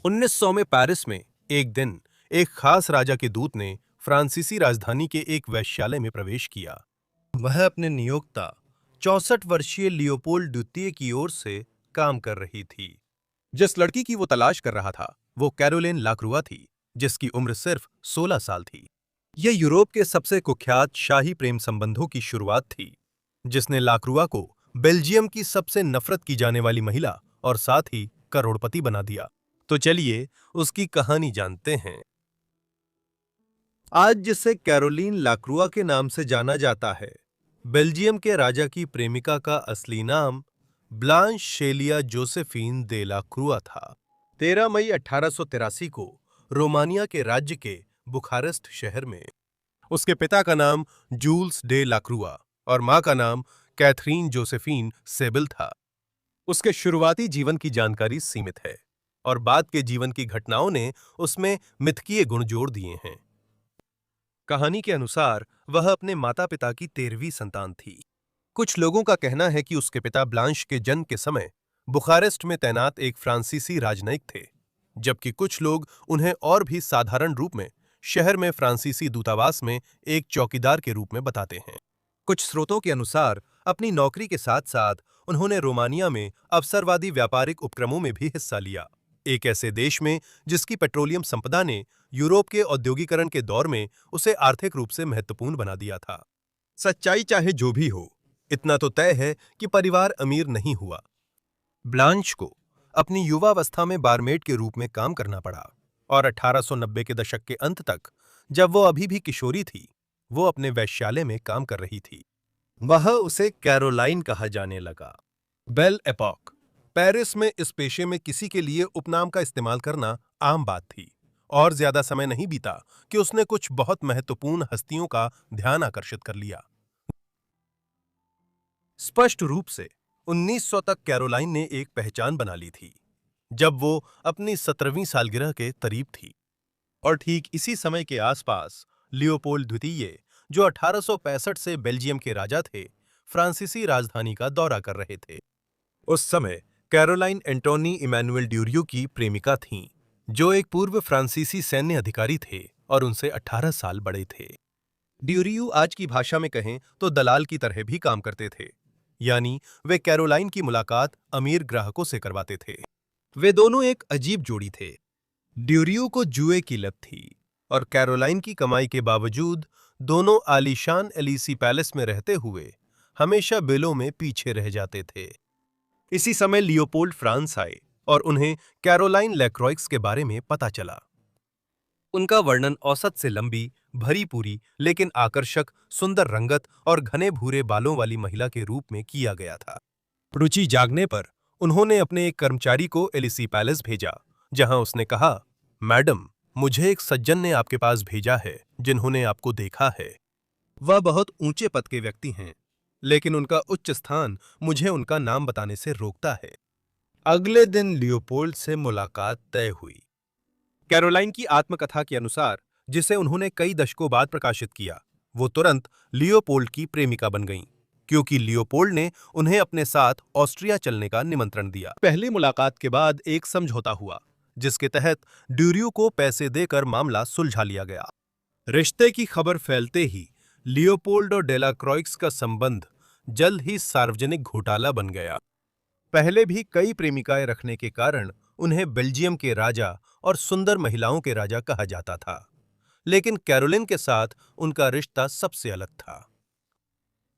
1900 में पेरिस में एक दिन एक खास राजा के दूत ने फ्रांसीसी राजधानी के एक वेश्यालय में प्रवेश किया। वह अपने नियोक्ता 64 वर्षीय लियोपोल्ड द्वितीय की ओर से काम कर रही थी। जिस लड़की की वो तलाश कर रहा था वो कैरोलिन लाक्रुआ थी, जिसकी उम्र सिर्फ 16 साल थी। यह यूरोप के सबसे कुख्यात शाही प्रेम संबंधों की शुरुआत थी, जिसने लाक्रुआ को बेल्जियम की सबसे नफरत की जाने वाली महिला और साथ ही करोड़पति बना दिया। तो चलिए उसकी कहानी जानते हैं। आज जिसे कैरोलिन लाक्रुआ के नाम से जाना जाता है, बेल्जियम के राजा की प्रेमिका का असली नाम ब्लांश शेलिया जोसेफीन दे लाक्रुआ था। 13 मई 1883 को रोमानिया के राज्य के बुखारेस्ट शहर में उसके पिता का नाम जूल्स डे लाक्रुआ और मां का नाम कैथरीन जोसेफीन सेबिल था। उसके शुरुआती जीवन की जानकारी सीमित है और बाद के जीवन की घटनाओं ने उसमें मिथकीय गुण जोड़ दिए हैं। कहानी के अनुसार वह अपने माता-पिता की 13वीं संतान थी। कुछ लोगों का कहना है कि उसके पिता ब्लांश के जन्म के समय बुखारेस्ट में तैनात एक फ्रांसीसी राजनयिक थे, जबकि कुछ लोग उन्हें और भी साधारण रूप में शहर में फ्रांसीसी दूतावास में एक चौकीदार के रूप में बताते हैं। कुछ स्रोतों के अनुसार अपनी नौकरी के साथ-साथ उन्होंने रोमानिया में अवसरवादी व्यापारिक उपक्रमों में भी हिस्सा लिया, एक ऐसे देश में जिसकी पेट्रोलियम संपदा ने यूरोप के औद्योगिकरण के दौर में उसे आर्थिक रूप से महत्वपूर्ण बना दिया था। सच्चाई चाहे जो भी हो, इतना तो तय है कि परिवार अमीर नहीं हुआ। ब्लांश को अपनी युवावस्था में बारमेड के रूप में काम करना पड़ा और 1890 के दशक के अंत तक, जब वो अभी भी किशोरी थी, वो अपने वेश्यालय में काम कर रही थी। वह उसे कैरोलाइन कहा जाने लगा। बेल एपॉक पेरिस में इस पेशे में किसी के लिए उपनाम का इस्तेमाल करना आम बात थी और ज्यादा समय नहीं बीता कि उसने कुछ बहुत महत्वपूर्ण हस्तियों का ध्यान आकर्षित कर लिया। स्पष्ट रूप से 1900 तक कैरोलाइन ने एक पहचान बना ली थी, जब वो अपनी 17वीं सालगिरह के करीब थी। और ठीक इसी समय के आसपास लियोपोल्ड द्वितीय, जो 1865 से बेल्जियम के राजा थे, फ्रांसीसी राजधानी का दौरा कर रहे थे। उस समय कैरोलाइन एंटोनी इमैनुएल ड्यूरियो की प्रेमिका थीं, जो एक पूर्व फ्रांसीसी सैन्य अधिकारी थे और उनसे 18 साल बड़े थे। ड्यूरियो आज की भाषा में कहें तो दलाल की तरह भी काम करते थे, यानी वे कैरोलाइन की मुलाकात अमीर ग्राहकों से करवाते थे। वे दोनों एक अजीब जोड़ी थे। ड्यूरियो को जुए की लत थी और कैरोलाइन की कमाई के बावजूद दोनों आलीशान एलिसी पैलेस में रहते हुए हमेशा बिलों में पीछे रह जाते थे। इसी समय लियोपोल्ड फ्रांस आए और उन्हें कैरोलाइन लैक्रॉइक्स के बारे में पता चला। उनका वर्णन औसत से लंबी, भरी पूरी, लेकिन आकर्षक, सुंदर रंगत और घने भूरे बालों वाली महिला के रूप में किया गया था। रुचि जागने पर उन्होंने अपने एक कर्मचारी को एलिसी पैलेस भेजा, जहां उसने कहा, मैडम, मुझे एक सज्जन ने आपके पास भेजा है जिन्होंने आपको देखा है। वह बहुत ऊंचे पद के व्यक्ति हैं, लेकिन उनका उच्च स्थान मुझे उनका नाम बताने से रोकता है। अगले दिन लियोपोल्ड से मुलाकात तय हुई। कैरोलाइन की आत्मकथा के अनुसार, जिसे उन्होंने कई दशकों बाद प्रकाशित किया, वो तुरंत लियोपोल्ड की प्रेमिका बन गईं, क्योंकि लियोपोल्ड ने उन्हें अपने साथ ऑस्ट्रिया चलने का निमंत्रण दिया। पहली मुलाकात के बाद एक समझौता हुआ, जिसके तहत ड्यूरियो को पैसे देकर मामला सुलझा लिया गया। रिश्ते की खबर फैलते ही लियोपोल्ड और डेलाक्रॉइक्स का संबंध जल्द ही सार्वजनिक घोटाला बन गया। पहले भी कई प्रेमिकाएं रखने के कारण उन्हें बेल्जियम के राजा और सुंदर महिलाओं के राजा कहा जाता था, लेकिन कैरोलिन के साथ उनका रिश्ता सबसे अलग था।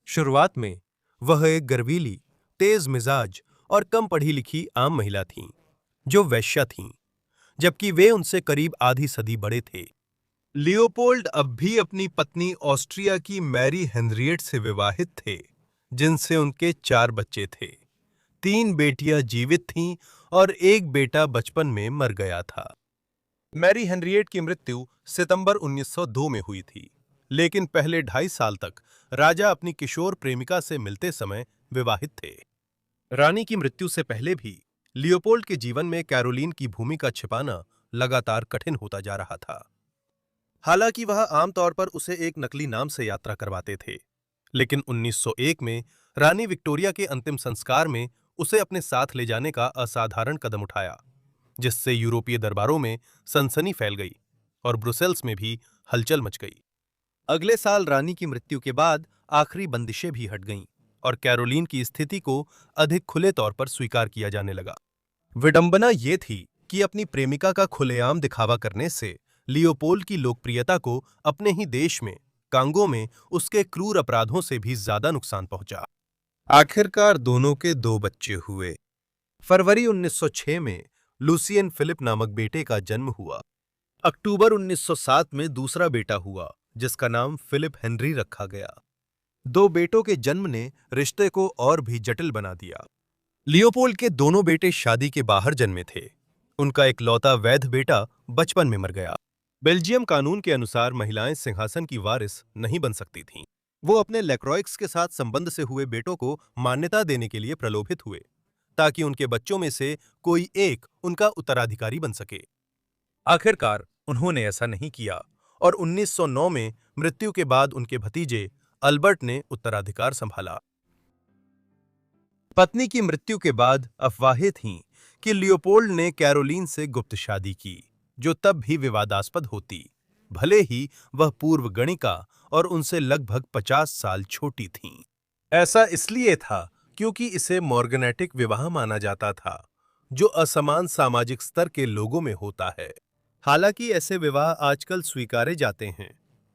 शुरुआत में वह एक गर्वीली, तेज मिजाज और कम पढ़ी लिखी आम महिला थीं, जो वेश्या थीं, जबकि वे उनसे करीब आधी सदी बड़े थे। लियोपोल्ड अब भी अपनी पत्नी ऑस्ट्रिया की मैरी हेनरिएट से विवाहित थे, जिनसे उनके 4 बच्चे थे। 3 बेटियां जीवित थीं और एक बेटा बचपन में मर गया था। मैरी हेनरिएट की मृत्यु सितंबर 1902 में हुई थी, लेकिन पहले 2.5 साल तक राजा अपनी किशोर प्रेमिका से मिलते समय विवाहित थे। रानी की मृत्यु से पहले भी लियोपोल्ड के जीवन में कैरोलिन की भूमिका छिपाना लगातार कठिन होता जा रहा था। हालांकि वह आमतौर पर उसे एक नकली नाम से यात्रा करवाते थे, लेकिन 1901 में रानी विक्टोरिया के अंतिम संस्कार में उसे अपने साथ ले जाने का असाधारण कदम उठाया। जिससे यूरोपीय दरबारों में सनसनी फैल गई और ब्रुसेल्स में भी हलचल मच गई। अगले साल रानी की मृत्यु के बाद आखिरी बंदिशें भी हट गईं और कैरोलिन की स्थिति को अधिक खुले तौर पर स्वीकार किया जाने लगा। विडंबना ये थी कि अपनी प्रेमिका का खुलेआम दिखावा करने से लियोपोल्ड की लोकप्रियता को अपने ही देश में कांगो में उसके क्रूर अपराधों से भी ज्यादा नुकसान पहुंचा। आखिरकार दोनों के दो बच्चे हुए। फरवरी 1906 में लुसियन फिलिप नामक बेटे का जन्म हुआ। अक्टूबर 1907 में दूसरा बेटा हुआ जिसका नाम फिलिप हेनरी रखा गया। दो बेटों के जन्म ने रिश्ते को और भी जटिल बना दिया। लियोपोल्ड के दोनों बेटे शादी के बाहर जन्मे थे। उनका इकलौता वैध बेटा बचपन में मर गया। बेल्जियम कानून के अनुसार महिलाएं सिंहासन की वारिस नहीं बन सकती थीं। वो अपने लेक्रोइक्स के साथ संबंध से हुए बेटों को मान्यता देने के लिए प्रलोभित हुए ताकि उनके बच्चों में से कोई एक उनका उत्तराधिकारी बन सके। आखिरकार उन्होंने ऐसा नहीं किया और 1909 में मृत्यु के बाद उनके भतीजे अल्बर्ट ने उत्तराधिकार संभाला। पत्नी की मृत्यु के बाद अफवाहें थीं कि लियोपोल्ड ने कैरोलिन से गुप्त शादी की, जो तब भी विवादास्पद होती, भले ही वह पूर्व गणिका और उनसे लगभग 50 साल छोटी थीं। ऐसा इसलिए था क्योंकि इसे मॉर्गनेटिक विवाह माना जाता था, जो असमान सामाजिक स्तर के लोगों में होता है। हालांकि ऐसे विवाह आजकल स्वीकारे जाते हैं,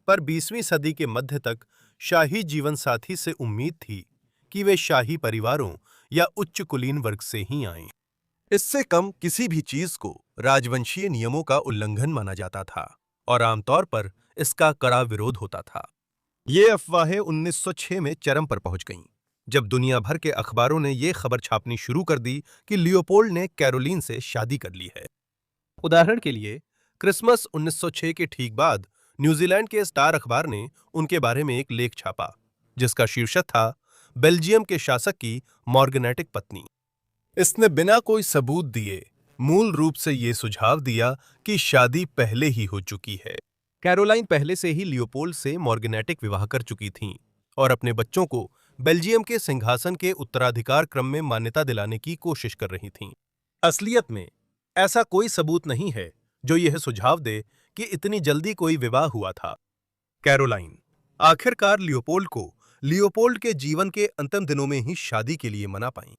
पर 20वीं सदी के मध्य तक शाही जीवन साथी से उम्मीद थी कि वे शाही परिवारों या उच्च कुलीन वर्ग से ही आएं। इससे कम किसी भी चीज को राजवंशीय नियमों का उल्लंघन माना जाता था और आमतौर पर इसका कड़ा विरोध होता था। ये अफवाहें 1906 में चरम पर पहुंच गईं, जब दुनिया भर के अखबारों ने ये खबर छापनी शुरू कर दी कि लियोपोल्ड ने कैरोलिन से शादी कर ली है। उदाहरण के लिए, क्रिसमस 1906 के ठीक बाद न्यूजीलैंड के स्टार अखबार ने उनके बारे में एक लेख छापा, जिसका शीर्षक था बेल्जियम के शासक की मॉर्गनेटिक पत्नी। इसने बिना कोई सबूत दिए मूल रूप से ये सुझाव दिया कि शादी पहले ही हो चुकी है। कैरोलाइन पहले से ही लियोपोल्ड से मॉर्गनेटिक विवाह कर चुकी थीं और अपने बच्चों को बेल्जियम के सिंहासन के उत्तराधिकार क्रम में मान्यता दिलाने की कोशिश कर रही थीं। असलियत में ऐसा कोई सबूत नहीं है जो यह सुझाव दे कि इतनी जल्दी कोई विवाह हुआ था। कैरोलाइन आखिरकार लियोपोल्ड के जीवन के अंतिम दिनों में ही शादी के लिए मना पाईं।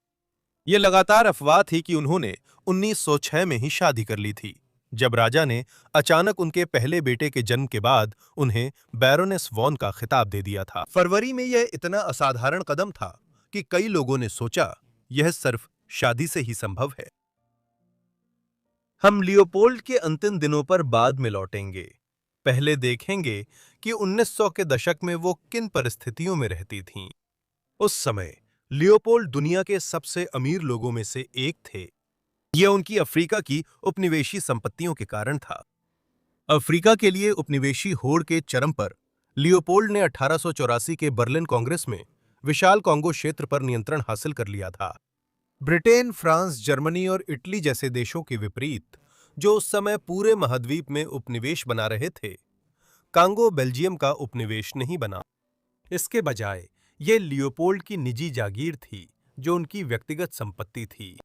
यह लगातार अफवाह थी कि उन्होंने 1906 में ही शादी कर ली थी, जब राजा ने अचानक उनके पहले बेटे के जन्म के बाद उन्हें बैरोनेस वॉन का खिताब दे दिया था। फरवरी में यह इतना असाधारण कदम था कि कई लोगों ने सोचा यह सिर्फ शादी से ही संभव है। हम लियोपोल्ड के अंतिम दिनों पर बाद में लौटेंगे। पहले देखेंगे कि 1900 के दशक में वो किन परिस्थितियों में रहती थीं। उस समय लियोपोल्ड दुनिया के सबसे अमीर लोगों में से एक थे। यह उनकी अफ्रीका की उपनिवेशी संपत्तियों के कारण था। अफ्रीका के लिए उपनिवेशी होड़ के चरम पर लियोपोल्ड ने 1884 के बर्लिन कांग्रेस में विशाल कांगो क्षेत्र पर नियंत्रण हासिल कर लिया था। ब्रिटेन, फ्रांस, जर्मनी और इटली जैसे देशों के विपरीत, जो उस समय पूरे महाद्वीप में उपनिवेश बना रहे थे, कांगो बेल्जियम का उपनिवेश नहीं बना। इसके बजाय यह लियोपोल्ड की निजी जागीर थी, जो उनकी व्यक्तिगत संपत्ति थी।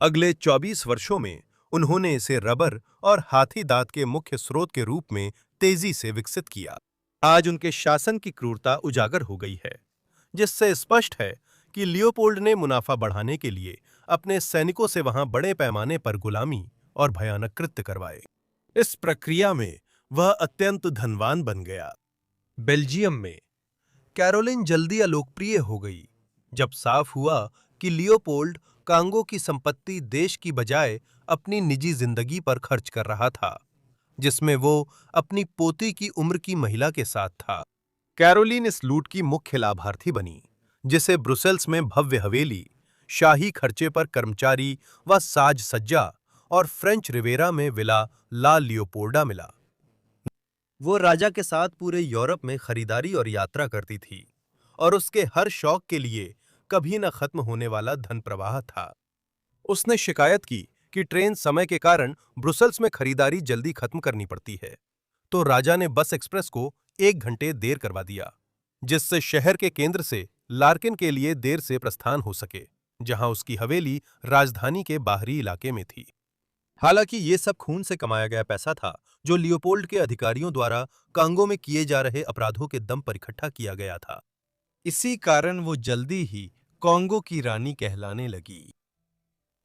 अगले 24 वर्षों में उन्होंने इसे रबर और हाथी दांत के मुख्य स्रोत के रूप में तेजी से विकसित किया। आज उनके शासन की क्रूरता उजागर हो गई है, जिससे स्पष्ट है कि लियोपोल्ड ने मुनाफा बढ़ाने के लिए अपने सैनिकों से वहां बड़े पैमाने पर गुलामी और भयानक कृत्य करवाए। इस प्रक्रिया में वह अत्यंत धनवान बन गया। बेल्जियम में कैरोलिन जल्दी अलोकप्रिय हो गई जब साफ हुआ कि लियोपोल्ड कांगो की संपत्ति देश की बजाय अपनी निजी जिंदगी पर खर्च कर रहा था, जिसमें वो अपनी पोती की उम्र की महिला के साथ था। कैरोलिन इस लूट की मुख्य लाभार्थी बनी, जिसे ब्रुसेल्स में भव्य हवेली, शाही खर्चे पर कर्मचारी व साज सज्जा और फ्रेंच रिवेरा में विला ला लियोपोल्डा मिला। वो राजा के साथ पूरे यूरोप में खरीदारी और यात्रा करती थी और उसके हर शौक के लिए कभी न खत्म होने वाला धन प्रवाह था। उसने शिकायत की कि ट्रेन समय के कारण ब्रुसेल्स में खरीदारी जल्दी खत्म करनी पड़ती है, तो राजा ने बस एक्सप्रेस को 1 घंटे देर करवा दिया, जिससे शहर के केंद्र से लार्किन के लिए देर से प्रस्थान हो सके, जहां उसकी हवेली राजधानी के बाहरी इलाके में थी। हालांकि ये सब खून से कमाया गया पैसा था जो लियोपोल्ड के अधिकारियों द्वारा कांगो में किए जा रहे अपराधों के दम पर इकट्ठा किया गया था। इसी कारण वो जल्दी ही कांगो की रानी कहलाने लगी।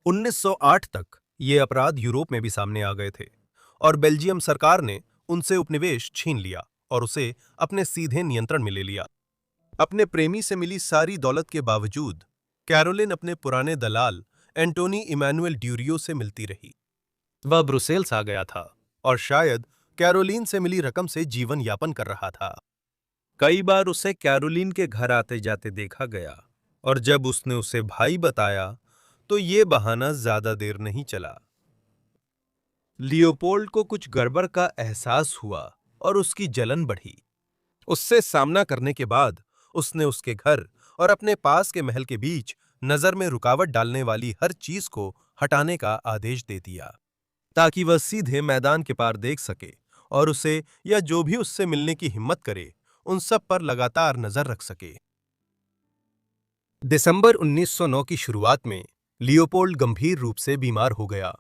1908 तक ये अपराध यूरोप में भी सामने आ गए थे और बेल्जियम सरकार ने उनसे उपनिवेश छीन लिया और उसे अपने सीधे नियंत्रण में ले लिया। अपने प्रेमी से मिली सारी दौलत के बावजूद कैरोलिन अपने पुराने दलाल एंटोनी इमैनुएल ड्यूरियो से मिलती रही। वह ब्रुसेल्स आ गया था और शायद कैरोलिन से मिली रकम से जीवन यापन कर रहा था। कई बार उसे कैरोलिन के घर आते जाते देखा गया और जब उसने उसे भाई बताया तो ये बहाना ज्यादा देर नहीं चला। लियोपोल्ड को कुछ गड़बड़ का एहसास हुआ और उसकी जलन बढ़ी। उससे सामना करने के बाद उसने उसके घर और अपने पास के महल के बीच नजर में रुकावट डालने वाली हर चीज को हटाने का आदेश दे दिया ताकि वह सीधे मैदान के पार देख सके और उसे या जो भी उससे मिलने की हिम्मत करे उन सब पर लगातार नजर रख सके। दिसंबर 1909 की शुरुआत में लियोपोल्ड गंभीर रूप से बीमार हो गया।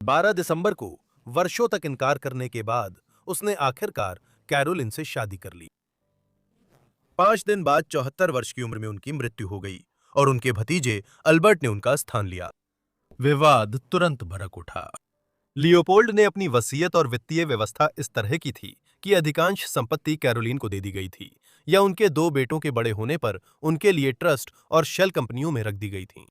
12 दिसंबर को वर्षों तक इनकार करने के बाद उसने आखिरकार कैरोलिन से शादी कर ली। 5 दिन बाद 74 वर्ष की उम्र में उनकी मृत्यु हो गई और उनके भतीजे अल्बर्ट ने उनका स्थान लिया। विवाद तुरंत भड़क उठा। लियोपोल्ड ने अपनी वसीयत और वित्तीय व्यवस्था इस तरह की थी कि अधिकांश संपत्ति कैरोलिन को दे दी गई थी या उनके 2 बेटों के बड़े होने पर उनके लिए ट्रस्ट और शेल कंपनियों में रख दी गई थी।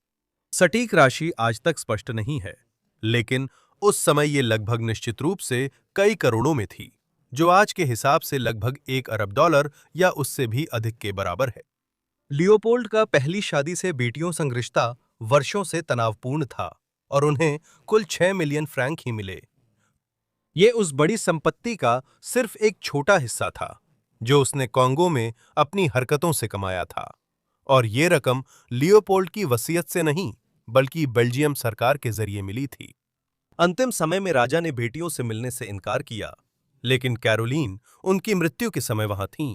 सटीक राशि आज तक स्पष्ट नहीं है, लेकिन उस समय ये लगभग निश्चित रूप से कई करोड़ों में थी, जो आज के हिसाब से लगभग $1 अरब या उससे भी अधिक के बराबर है। लियोपोल्ड का पहली शादी से बेटियों संग रिश्ता वर्षों से तनावपूर्ण था और उन्हें कुल 6 मिलियन फ्रैंक ही मिले। ये उस बड़ी संपत्ति का सिर्फ एक छोटा हिस्सा था जो उसने कांगो में अपनी हरकतों से कमाया था, और ये रकम लियोपोल्ड की वसीयत से नहीं बल्कि बेल्जियम सरकार के जरिए मिली थी। अंतिम समय में राजा ने बेटियों से मिलने से इनकार किया, लेकिन कैरोलिन उनकी मृत्यु के समय वहां थीं।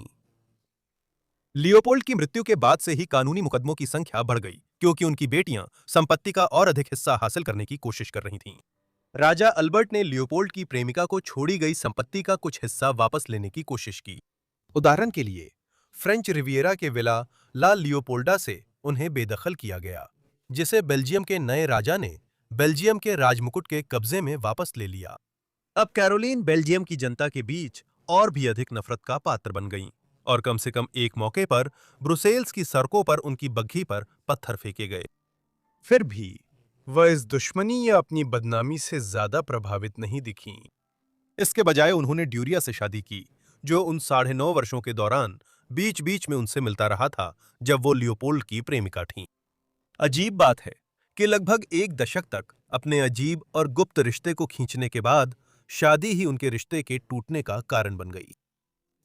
लियोपोल्ड की मृत्यु के बाद से ही कानूनी मुकदमों की संख्या बढ़ गई क्योंकि उनकी बेटियां संपत्ति का और अधिक हिस्सा हासिल करने की कोशिश कर रही थीं। राजा अल्बर्ट ने लियोपोल्ड की प्रेमिका को छोड़ी गई संपत्ति का कुछ हिस्सा वापस लेने की कोशिश की। उदाहरण के लिए फ्रेंच रिविएरा के विला ला लियोपोल्डा से उन्हें बेदखल किया गया, जिसे बेल्जियम के नए राजा ने बेल्जियम के राजमुकुट के कब्जे में वापस ले लिया। अब कैरोलिन बेल्जियम की जनता के बीच और भी अधिक नफरत का पात्र बन गईं और कम से कम एक मौके पर ब्रुसेल्स की सड़कों पर उनकी बग्घी पर पत्थर फेंके गए। फिर भी वह इस दुश्मनी या अपनी बदनामी से ज्यादा प्रभावित नहीं दिखीं। इसके बजाय उन्होंने ड्यूरिया से शादी की, जो उन 9.5 वर्षों के दौरान बीच बीच में उनसे मिलता रहा था जब वो लियोपोल्ड की प्रेमिका थीं। अजीब बात है कि लगभग एक दशक तक अपने अजीब और गुप्त रिश्ते को खींचने के बाद शादी ही उनके रिश्ते के टूटने का कारण बन गई।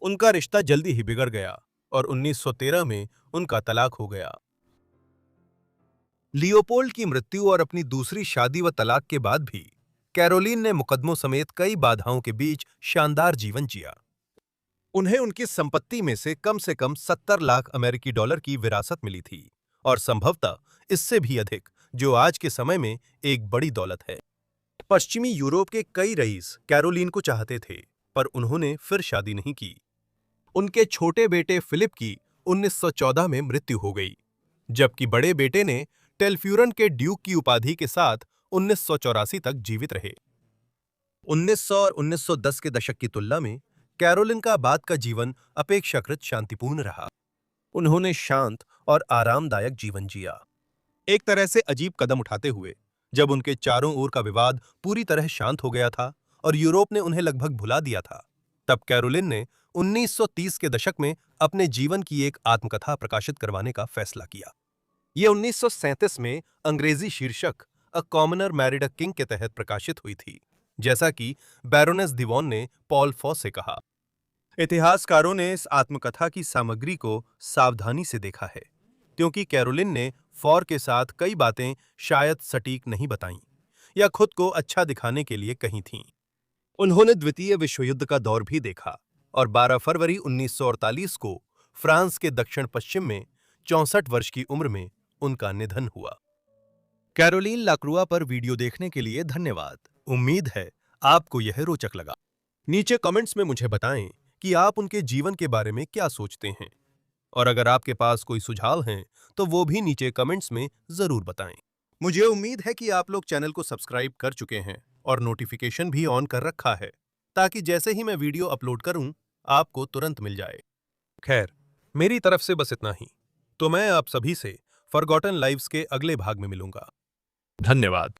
उनका रिश्ता जल्दी ही बिगड़ गया और 1913 में उनका तलाक हो गया। लियोपोल्ड की मृत्यु और अपनी दूसरी शादी व तलाक के बाद भी कैरोलिन ने मुकदमों समेत कई बाधाओं के बीच शानदार जीवन जिया। उन्हें उनकी संपत्ति में से कम 70 लाख अमेरिकी डॉलर की विरासत मिली थी और संभवतः इससे भी अधिक, जो आज के समय में एक बड़ी दौलत है। पश्चिमी यूरोप के कई रईस कैरोलिन को चाहते थे, पर उन्होंने फिर शादी नहीं की। उनके छोटे बेटे फिलिप की 1914 में मृत्यु हो गई, जबकि बड़े बेटे ने टेल्फ्यूरन के ड्यूक की उपाधि के साथ 1984 तक जीवित रहे। 1900 और 1910 के दशक की तुलना में कैरोलिन का बाद का जीवन अपेक्षाकृत शांतिपूर्ण रहा। उन्होंने शांत और आरामदायक जीवन जिया, एक तरह से अजीब कदम उठाते हुए। जब उनके चारों ओर का विवाद पूरी तरह शांत हो गया था और यूरोप ने उन्हें लगभग भुला दिया था, तब कैरोलिन ने 1930 के दशक में अपने जीवन की एक आत्मकथा प्रकाशित करवाने का फैसला किया। यह 1937 में अंग्रेजी शीर्षक अ कॉमनर मैरिड अ किंग के तहत प्रकाशित हुई थी, जैसा कि बैरोनेस डिवॉन ने पॉल फॉस से कहा। इतिहासकारों ने इस आत्मकथा की सामग्री को सावधानी से देखा है, क्योंकि कैरोलिन ने फॉर के साथ कई बातें शायद सटीक नहीं बताईं या खुद को अच्छा दिखाने के लिए कही थीं। उन्होंने द्वितीय विश्व युद्ध का दौर भी देखा और 12 फरवरी 1948 को फ्रांस के दक्षिण पश्चिम में 64 वर्ष की उम्र में उनका निधन हुआ। कैरोलीन लाक्रुआ पर वीडियो देखने के लिए धन्यवाद। उम्मीद है आपको यह रोचक लगा। नीचे कमेंट्स में मुझे बताएं कि आप उनके जीवन के बारे में क्या सोचते हैं, और अगर आपके पास कोई सुझाव हैं तो वो भी नीचे कमेंट्स में जरूर बताएं। मुझे उम्मीद है कि आप लोग चैनल को सब्सक्राइब कर चुके हैं और नोटिफिकेशन भी ऑन कर रखा है, ताकि जैसे ही मैं वीडियो अपलोड करूं आपको तुरंत मिल जाए। खैर, मेरी तरफ से बस इतना ही। तो मैं आप सभी से फॉरगॉटन लाइव्स के अगले भाग में मिलूंगा। धन्यवाद।